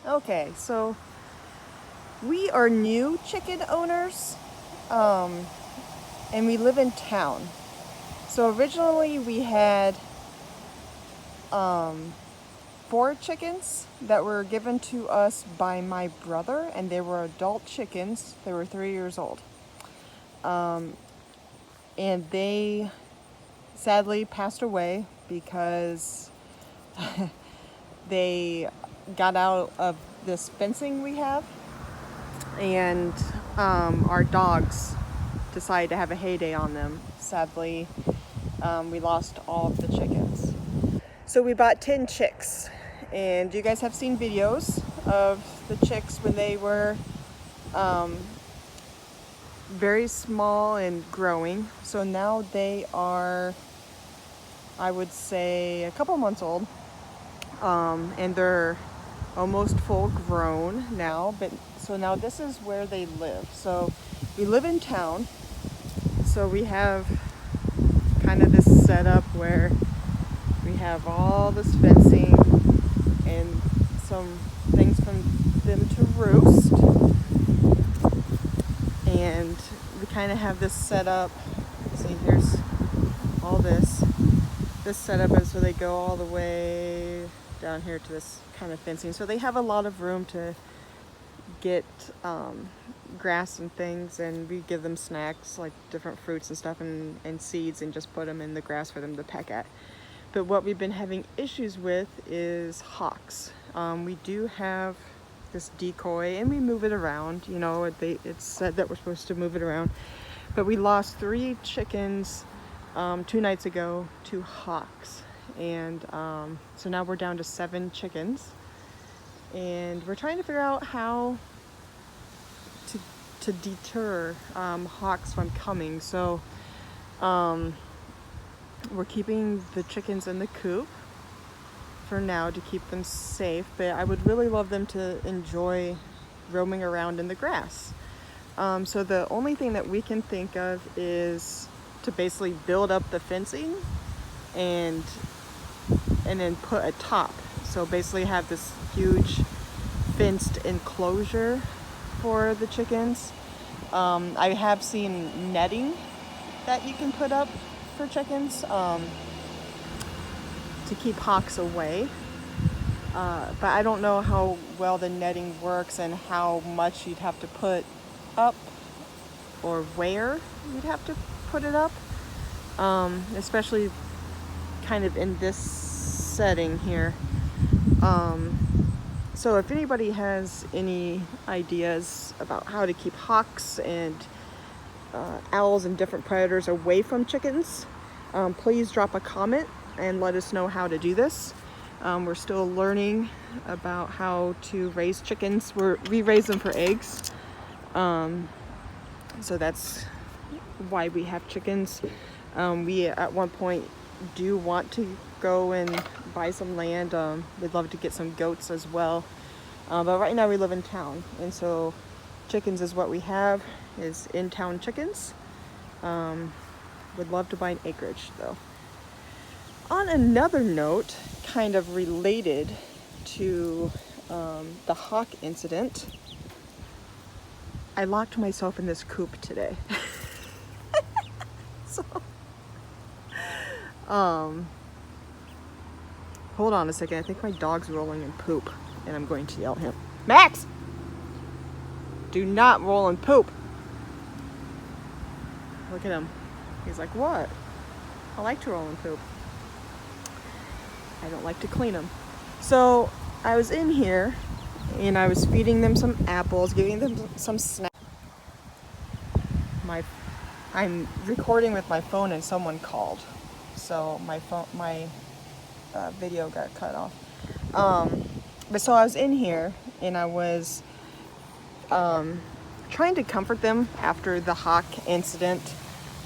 Okay, so we are new chicken owners, um, and we live in town. So originally we had um, 4 chickens that were given to us by my brother, and they were adult chickens. They were 3 years old. And they sadly passed away because they got out of this fencing we have, and our dogs decided to have a heyday on them. Sadly, we lost all of the chickens. So we bought 10 chicks, and you guys have seen videos of the chicks when they were very small and growing. So now they are, I would say, a couple months old, and they're almost full grown now. But so now this is where they live. So we live in town, so we have kind of this setup where we have all this fencing and some things for them to roost, and we kind of have this set up. See, here's all this setup, and so they go all the way down here to this kind of fencing, so they have a lot of room to get grass and things, and we give them snacks like different fruits and stuff, and seeds, and just put them in the grass for them to peck at. But what we've been having issues with is hawks. We do have this decoy, and we move it around. You know, it's said that we're supposed to move it around. But we lost 3 chickens 2 nights ago to hawks. And so now we're down to 7 chickens. And we're trying to figure out how to deter hawks from coming. So we're keeping the chickens in the coop for now to keep them safe, but I would really love them to enjoy roaming around in the grass. So the only thing that we can think of is to basically build up the fencing and then put a top. So basically have this huge fenced enclosure for the chickens. I have seen netting that you can put up for chickens to keep hawks away. But I don't know how well the netting works and how much you'd have to put up or where you'd have to put it up, especially kind of in this setting here. So if anybody has any ideas about how to keep hawks and owls and different predators away from chickens, please drop a comment and let us know how to do this. We're still learning about how to raise chickens. We raise them for eggs, so that's why we have chickens. We at one point do want to go and buy some land. We'd love to get some goats as well, but right now we live in town, and so chickens is what we have, is in-town chickens. Would love to buy an acreage though. On another note, kind of related to the hawk incident, I locked myself in this coop today. So, hold on a second. I think my dog's rolling in poop, and I'm going to yell at him. Max! Do not roll in poop. Look at him. He's like, what? I like to roll in poop. I don't like to clean them. So I was in here and I was feeding them some apples, giving them some snacks. I'm recording with my phone and someone called, so my video got cut off. But so I was in here and I was trying to comfort them after the hawk incident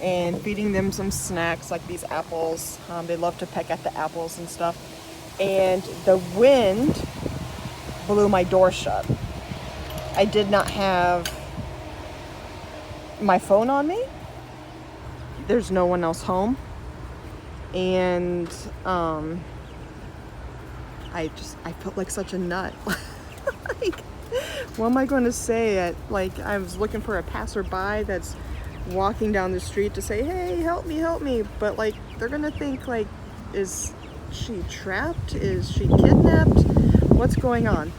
and feeding them some snacks like these apples. They love to peck at the apples and stuff. And the wind blew my door shut. I did not have my phone on me. There's no one else home. And I felt like such a nut. like, what am I going to say? Like, I was looking for a passerby that's walking down the street to say, hey, help me. But like, they're going to think like, is she trapped? Is she kidnapped? What's going on?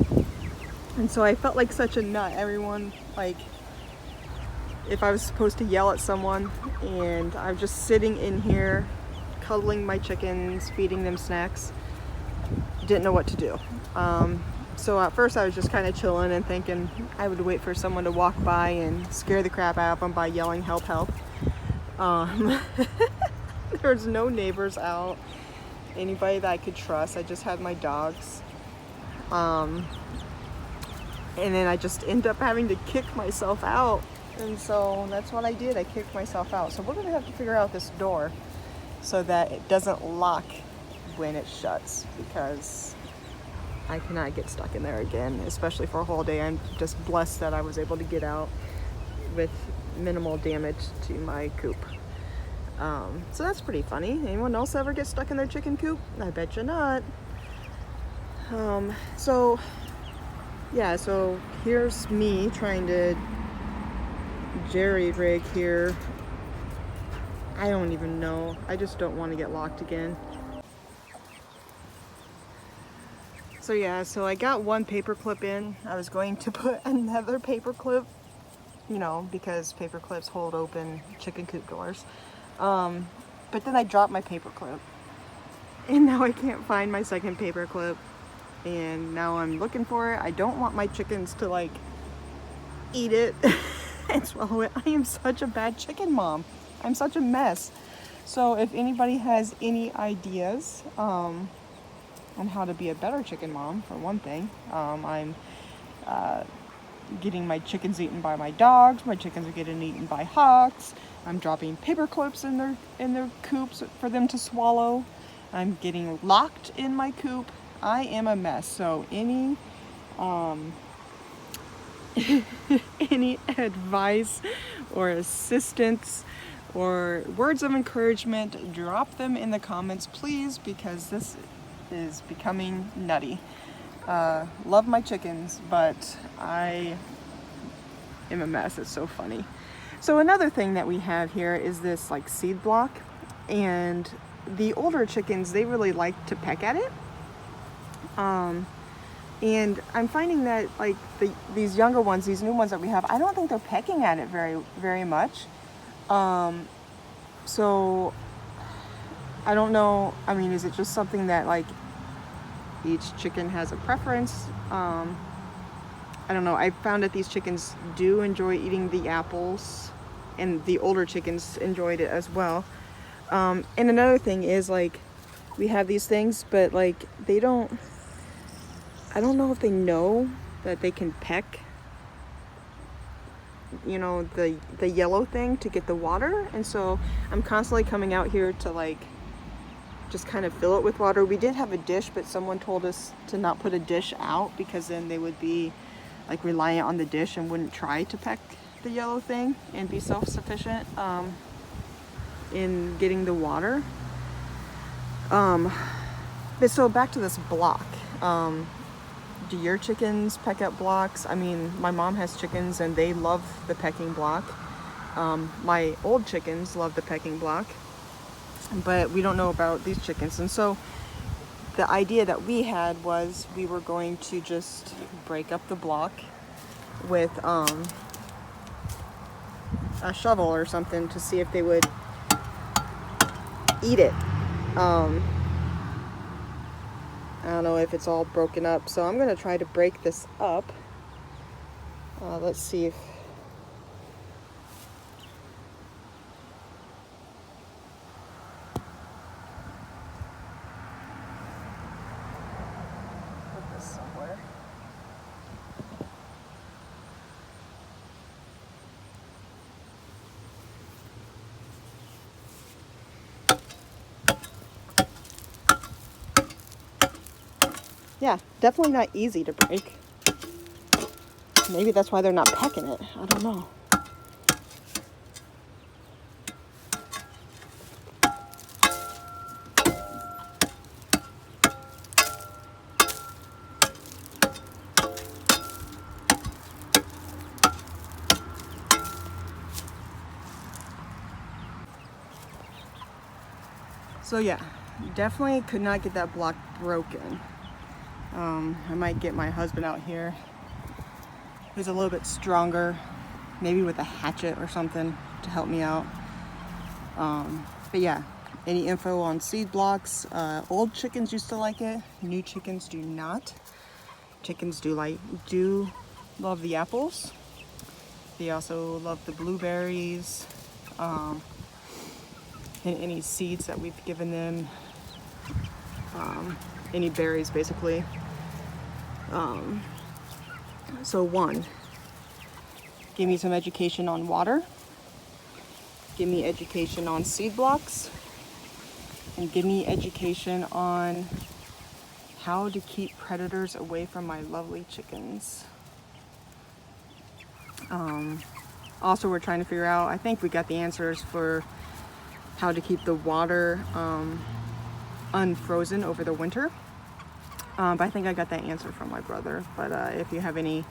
And so I felt like such a nut. Everyone, like, if I was supposed to yell at someone, and I'm just sitting in here cuddling my chickens, feeding them snacks, didn't know what to do. So at first I was just kind of chilling and thinking I would wait for someone to walk by and scare the crap out of them by yelling help. There's no neighbors out, anybody that I could trust. I just had my dogs. And then I just end up having to kick myself out. And so that's what I did. I kicked myself out. So we're going to have to figure out this door so that it doesn't lock when it shuts, because I cannot get stuck in there again, especially for a whole day. I'm just blessed that I was able to get out with minimal damage to my coop. So that's pretty funny. Anyone else ever get stuck in their chicken coop? I bet you not. So here's me trying to jerry-rig here. I don't even know. I just don't want to get locked again. So I got one paper clip in. I was going to put another paper clip, because paper clips hold open chicken coop doors. But then I dropped my paper clip, and now I can't find my second paper clip. And now I'm looking for it. I don't want my chickens to like eat it and swallow it. I am such a bad chicken mom. I'm such a mess. So if anybody has any ideas on how to be a better chicken mom, for one thing, I'm getting my chickens eaten by my dogs. My chickens are getting eaten by hawks. I'm dropping paper clips in their coops for them to swallow. I'm getting locked in my coop. I am a mess. So any any advice or assistance or words of encouragement, drop them in the comments, please, because this is becoming nutty. Love my chickens, but I am a mess. It's so funny. So another thing that we have here is this like seed block, and the older chickens, they really like to peck at it. And I'm finding that like these younger ones, these new ones that we have, I don't think they're pecking at it very, very much. So I don't know. I mean, is it just something that like each chicken has a preference? I don't know. I found that these chickens do enjoy eating the apples, and the older chickens enjoyed it as well. And another thing is like we have these things, but like I don't know if they know that they can peck, the yellow thing to get the water. And so I'm constantly coming out here to like just kind of fill it with water. We did have a dish, but someone told us to not put a dish out because then they would be like reliant on the dish and wouldn't try to peck the yellow thing and be self-sufficient in getting the water. But so back to this block. Do your chickens peck at blocks? I mean, my mom has chickens and they love the pecking block. My old chickens love the pecking block, but we don't know about these chickens. And so the idea that we had was we were going to just break up the block with a shovel or something to see if they would eat it. I don't know if it's all broken up, so I'm going to try to break this up. Let's see if... Put this somewhere. Yeah, definitely not easy to break. Maybe that's why they're not pecking it. I don't know. So yeah, definitely could not get that block broken. I might get my husband out here who's a little bit stronger, maybe with a hatchet or something to help me out. But yeah, any info on seed blocks? Old chickens used to like it, new chickens do not. Chickens do love the apples. They also love the blueberries, and any seeds that we've given them, any berries basically. So one, give me some education on water, give me education on seed blocks, and give me education on how to keep predators away from my lovely chickens. Also, we're trying to figure out, I think we got the answers for how to keep the water unfrozen over the winter. But I think I got that answer from my brother. But if you have any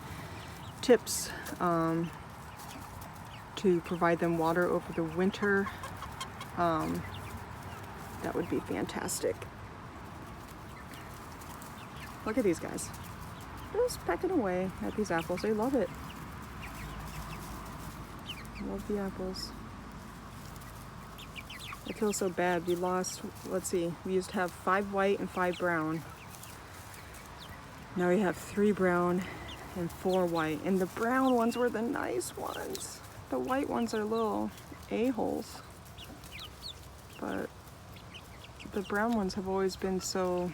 tips to provide them water over the winter, that would be fantastic. Look at these guys. They're just pecking away at these apples. They love it. Love the apples. I feel so bad. We lost, let's see, we used to have 5 white and 5 brown. Now we have 3 brown and 4 white. And the brown ones were the nice ones. The white ones are little a-holes. But the brown ones have always been so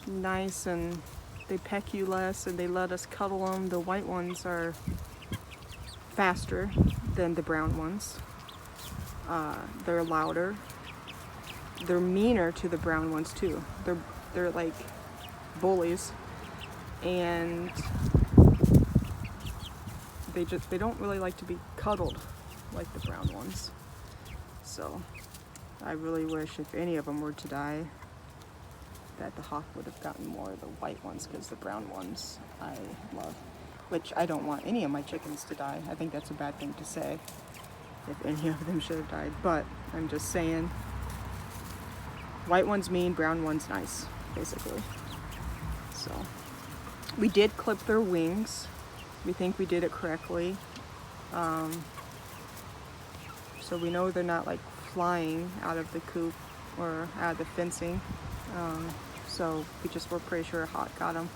nice, and they peck you less and they let us cuddle them. The white ones are faster than the brown ones. They're louder. They're meaner to the brown ones too. They're like bullies, and they don't really like to be cuddled like the brown ones. So I really wish, if any of them were to die, that the hawk would have gotten more of the white ones, because the brown ones I love. Which I don't want any of my chickens to die. I think that's a bad thing to say, if any of them should have died. But I'm just saying, white one's mean, brown one's nice, basically. So we did clip their wings. We think we did it correctly. So we know they're not like flying out of the coop or out of the fencing. So we're pretty sure a hawk got them.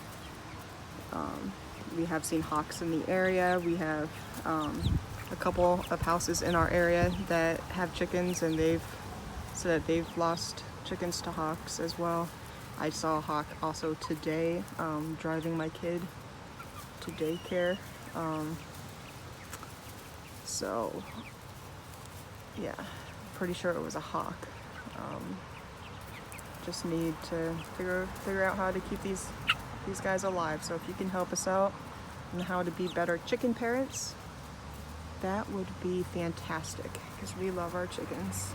We have seen hawks in the area. We have a couple of houses in our area that have chickens, and they've said that they've lost chickens to hawks as well. I saw a hawk also today, driving my kid to daycare. So yeah, pretty sure it was a hawk. Just need to figure out how to keep these guys alive. So if you can help us out on how to be better chicken parents, that would be fantastic, because we love our chickens.